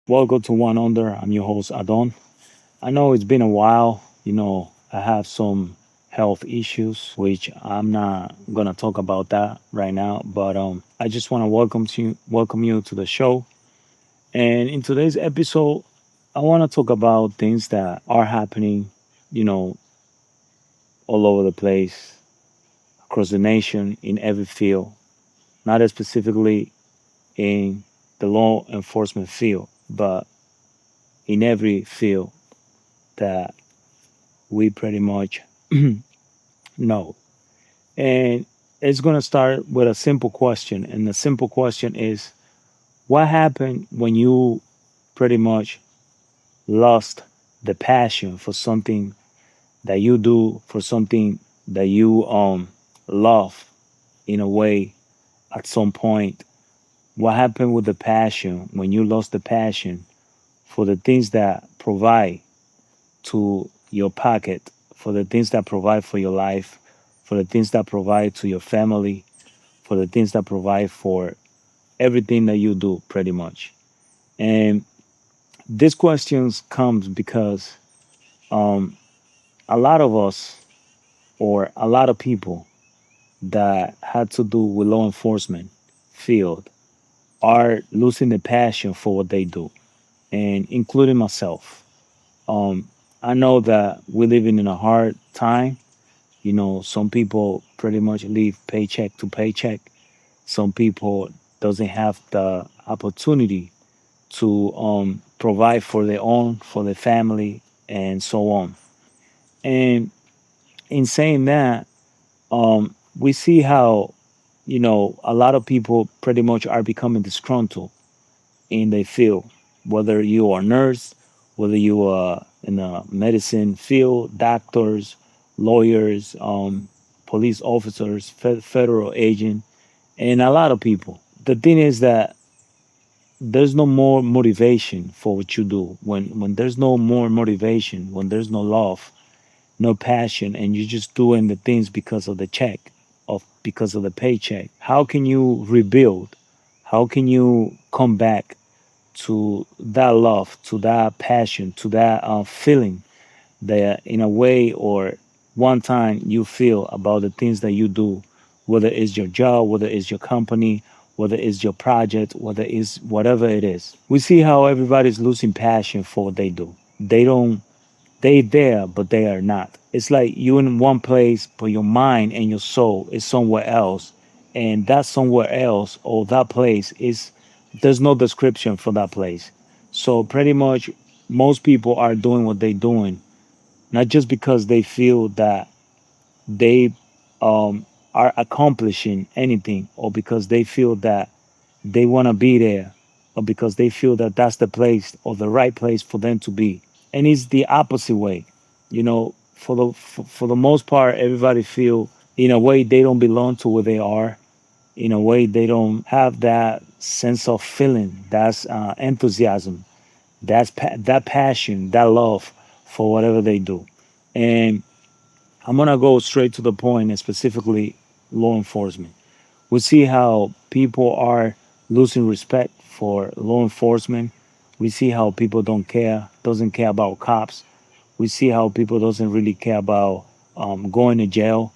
Welcome to One Under. I'm your host Adon. I know it's been a while. I have some health issues, which I'm not gonna talk about that right now. But I just want to welcome you to the show. And in today's episode, I want to talk about things that are happening, you know, all over the place, across the nation, in every field. Not as specifically in the law enforcement field, but in every field that we pretty much know. And it's going to start with a simple question. And the simple question is, what happened when you pretty much lost the passion for something that you do, for something that you love in a way at some point? What happened with the passion when you lost the passion for the things that provide to your pocket, for the things that provide for your life, for the things that provide to your family, for the things that provide for everything that you do pretty much. And this questions comes because um, a lot of us or a lot of people that had to do with law enforcement field are losing the passion for what they do, and including myself. Um, I know that we're living in a hard time. Some people pretty much live paycheck to paycheck. Some people doesn't have the opportunity to provide for their own, for their family, and so on. And in saying that, we see how a lot of people pretty much are becoming disgruntled in their field, whether you are a nurse, whether you are in the medicine field, doctors, lawyers, police officers, federal agent, and a lot of people. The thing is that there's no more motivation for what you do. When there's no more motivation, when there's no love, no passion, and you're just doing the things because of the check, of because of the paycheck, how can you rebuild? How can you come back to that love, to that passion, to that feeling that in a way or one time you feel about the things that you do, whether it's your job, whether it's your company, whether it's your project, whether it's whatever it is. We see how everybody's losing passion for what they do. They there, but they are not. It's like you in one place, but your mind and your soul is somewhere else. And that somewhere else or that place is, there's no description for that place. So pretty much most people are doing what they're doing, not just because they feel that they are accomplishing anything or because they feel that they want to be there or because they feel that that's the place or the right place for them to be. And it's the opposite way. For the most part, everybody feel in a way they don't belong to where they are. In a way, they don't have that sense of feeling, that's enthusiasm, that passion, that love for whatever they do. And I'm gonna go straight to the point, and specifically law enforcement. We see how people are losing respect for law enforcement. We see how people doesn't care about cops. We see how people doesn't really care about going to jail.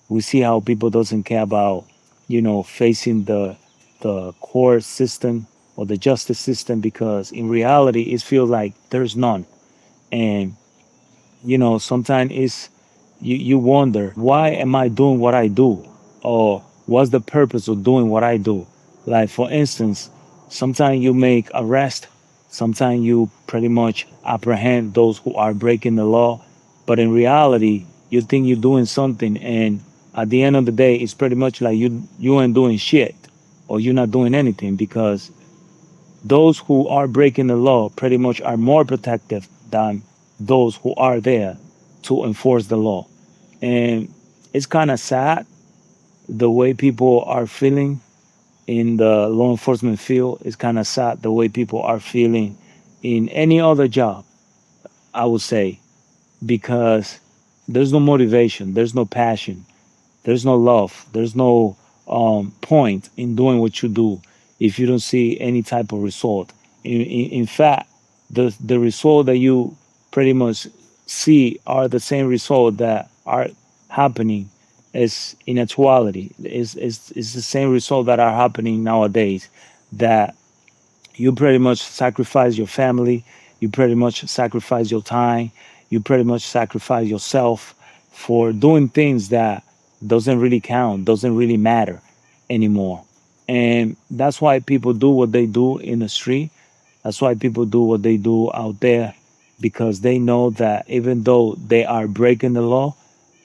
We see how people doesn't care about facing the court system or the justice system, because in reality it feels like there's none. And sometimes you wonder, why am I doing what I do, or what's the purpose of doing what I do? Like, for instance, sometimes you make arrest, sometimes you pretty much apprehend those who are breaking the law, but in reality you think you're doing something, and at the end of the day it's pretty much like you ain't doing shit, or you're not doing anything, because those who are breaking the law pretty much are more protective than those who are there to enforce the law. And it's kind of sad the way people are feeling in the law enforcement field. It's kind of sad the way people are feeling in any other job, I would say, because there's no motivation, there's no passion, there's no love, there's no point in doing what you do if you don't see any type of result. In fact, the result that you pretty much see are the same result that are happening is in actuality. Is the same result that are happening nowadays. That you pretty much sacrifice your family, you pretty much sacrifice your time, you pretty much sacrifice yourself for doing things that doesn't really count, doesn't really matter anymore. And that's why people do what they do in the street. That's why people do what they do out there, because they know that even though they are breaking the law,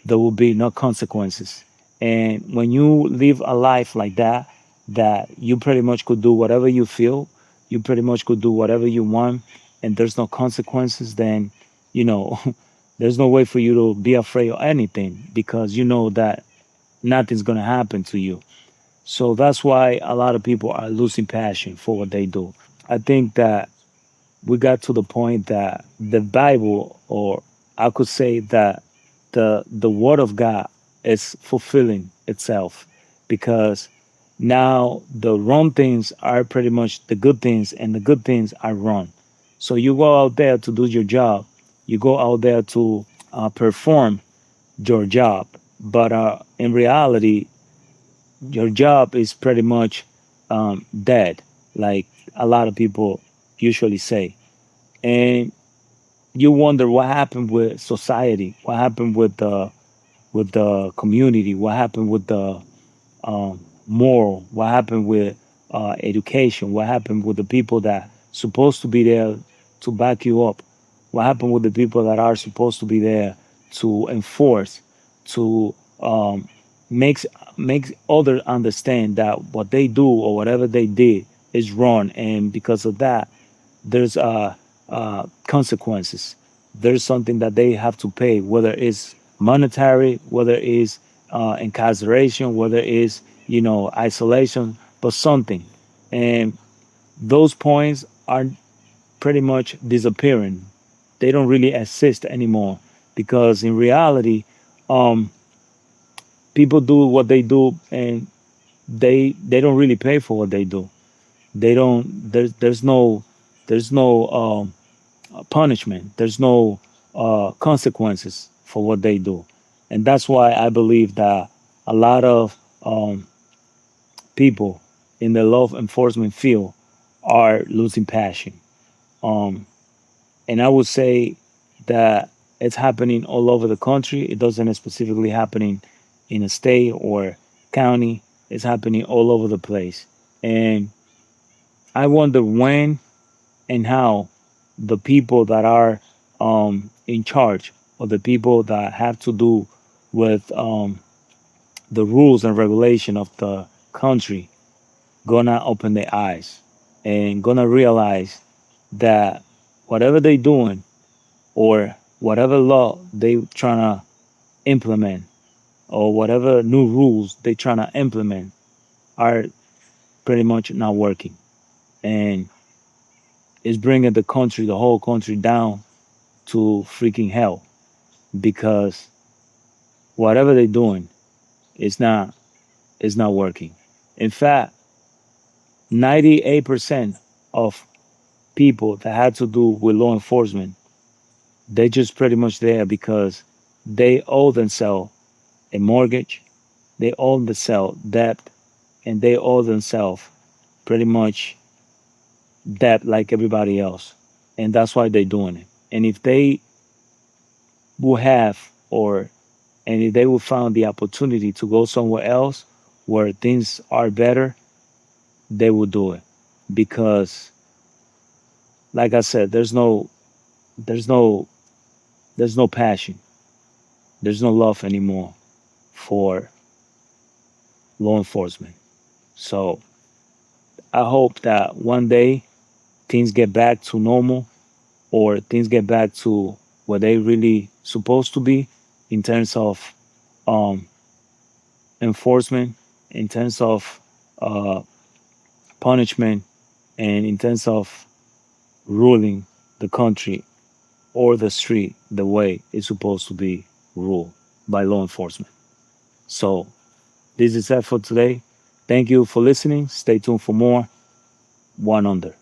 there will be no consequences. And when you live a life like that, that you pretty much could do whatever you feel, you pretty much could do whatever you want, and there's no consequences, then, you know, there's no way for you to be afraid of anything, because you know that nothing's going to happen to you. So that's why a lot of people are losing passion for what they do. I think that we got to the point that the Bible, or I could say that the Word of God is fulfilling itself, because now the wrong things are pretty much the good things, and the good things are wrong. So you go out there to do your job, you go out there to perform your job, but in reality, your job is pretty much dead, like a lot of people usually say. And you wonder what happened with society, what happened with the community, what happened with the moral, what happened with education, what happened with the people that supposed to be there to back you up, what happened with the people that are supposed to be there to enforce, to make make others understand that what they do or whatever they did is wrong, and because of that there's consequences. There's something that they have to pay, whether it's monetary, whether it's incarceration, whether it's isolation, but something. And those points are pretty much disappearing. They don't really exist anymore, because in reality, um, people do what they do, and they don't really pay for what they do. They don't. There's no punishment. There's no consequences for what they do, and that's why I believe that a lot of people in the law enforcement field are losing passion. Um, and I would say that it's happening all over the country. It doesn't specifically happening in a state or county. It's happening all over the place, and I wonder when and how the people that are in charge, or the people that have to do with the rules and regulation of the country, gonna open their eyes and gonna realize that whatever they doing, or whatever law they trying to implement, or whatever new rules they trying to implement, are pretty much not working, and it's bringing the whole country down to freaking hell, because whatever they're doing is not working. In fact, 98% of people that had to do with law enforcement, they just pretty much there because they owe themselves a mortgage, they owe themselves debt, and they owe themselves pretty much debt like everybody else. And that's why they're doing it. And if they will have, or and if they will find the opportunity to go somewhere else where things are better, they will do it, because like I said, there's no there's no passion, there's no love anymore for law enforcement. So I hope that one day things get back to normal, or things get back to what they really supposed to be, in terms of um, enforcement, in terms of uh, punishment, and in terms of ruling the country or the street the way it's supposed to be ruled by law enforcement. So this is it for today. Thank you for listening. Stay tuned for more. One Under.